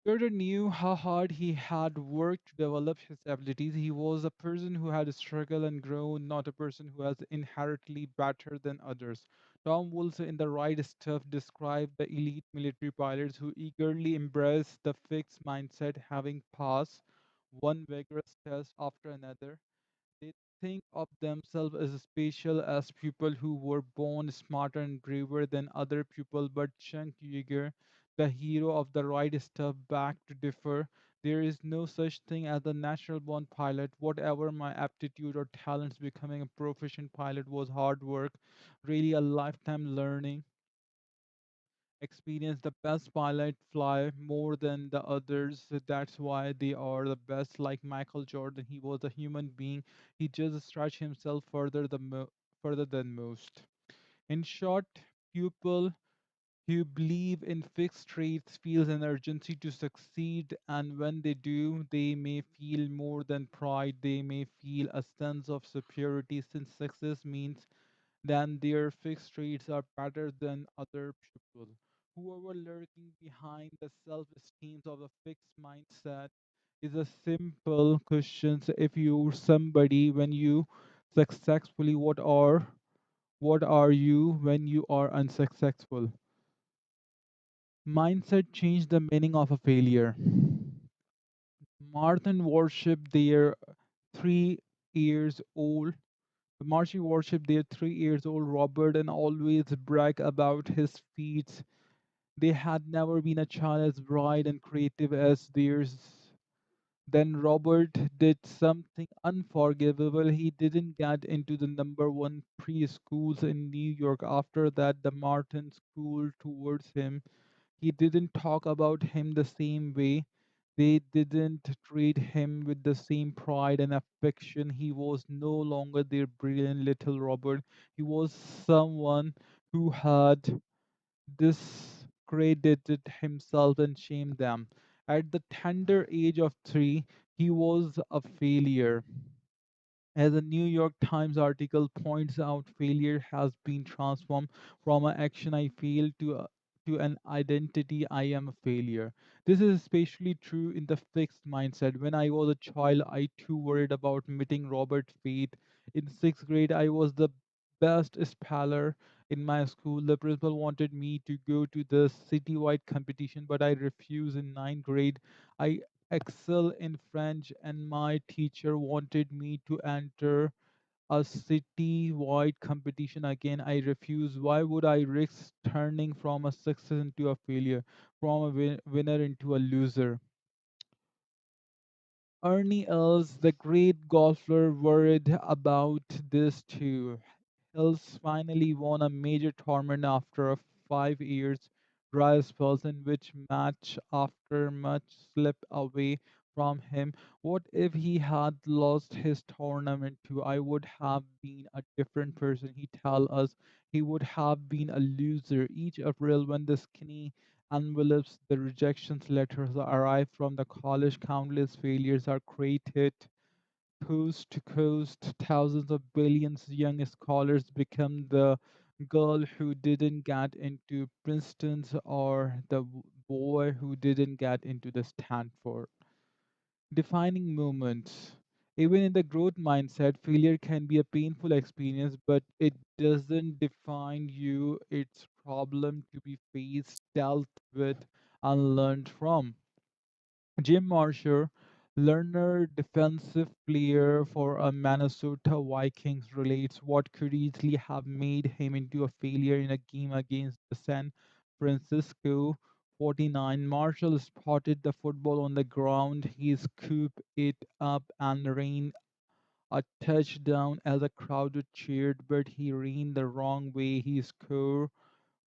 Yoda knew how hard he had worked to develop his abilities. He was a person who had struggled and grown, not a person who was inherently better than others. Tom Wolfe in The Right Stuff described the elite military pilots who eagerly embraced the fixed mindset, having passed one vigorous test after another. They think of themselves as special as people who were born smarter and braver than other people, but Chunk Yeager, the hero of the right stuff, back to differ. There is no such thing as a natural born pilot. Whatever my aptitude or talents, becoming a proficient pilot was hard work, really a lifetime learning experience. The best pilot fly more than the others. That's why they are the best. Like Michael Jordan, he was a human being. He just stretched himself further than most. In short, people who believe in fixed traits feels an urgency to succeed, and when they do, they may feel more than pride. They may feel a sense of superiority, since success means then their fixed traits are better than other people. Whoever lurking behind the self-esteem of a fixed mindset is a simple question. So if you're somebody when you successfully, what are you when you are unsuccessful? Mindset changed the meaning of a failure. Martin worshipped their 3 years old Marshy worshipped their 3 years old Robert and always brag about his feats. They had never been a child as bright and creative as theirs. Then Robert did something unforgivable. He didn't get into the number one preschools in New York. After that, the Martins cooled towards him. He didn't talk about him the same way. They didn't treat him with the same pride and affection. He was no longer their brilliant little Robert. He was someone who had discredited himself and shamed them. At the tender age of 3, he was a failure. As a New York Times article points out, failure has been transformed from an action I failed to an identity I am a failure. This is especially true in the fixed mindset. When I was a child, I too worried about meeting Robert Fate. In sixth grade, I was the best speller in my school. The principal wanted me to go to the citywide competition, but I refused in ninth grade. I excel in French, and my teacher wanted me to enter a city-wide competition again. I refused. Why would I risk turning from a success into a failure, from a winner into a loser? Ernie Els, the great golfer, worried about this too. Els finally won a major tournament after a 5 years dry spells in which match after much slipped away from him. What if he had lost his tournament too? I would have been a different person. He tell us he would have been a loser. Each April when the skinny envelopes, the rejections letters arrive from the college, countless failures are created coast to coast, thousands of billions young scholars become the girl who didn't get into Princeton's or the boy who didn't get into the Stanford. Defining moments. Even in the growth mindset, failure can be a painful experience, but it doesn't define you. It's problem to be faced, dealt with, and learned from. Jim Marshall, learner defensive player for a Minnesota Vikings, relates what could easily have made him into a failure in a game against the San Francisco 49. Marshall spotted the football on the ground. He scooped it up and ran a touchdown as a crowd cheered, but he ran the wrong way. He scored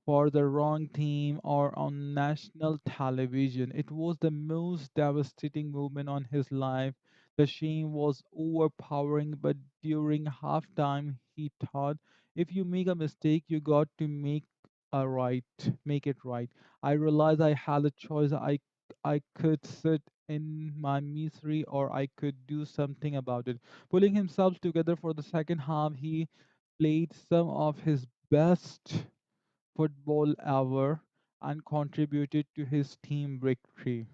for the wrong team or on national television. It was the most devastating moment on his life. The shame was overpowering, but during halftime, he thought, if you make a mistake, you got to make it right. I realized I had a choice. I could sit in my misery or I could do something about it. Pulling himself together for the second half, he played some of his best football ever and contributed to his team victory.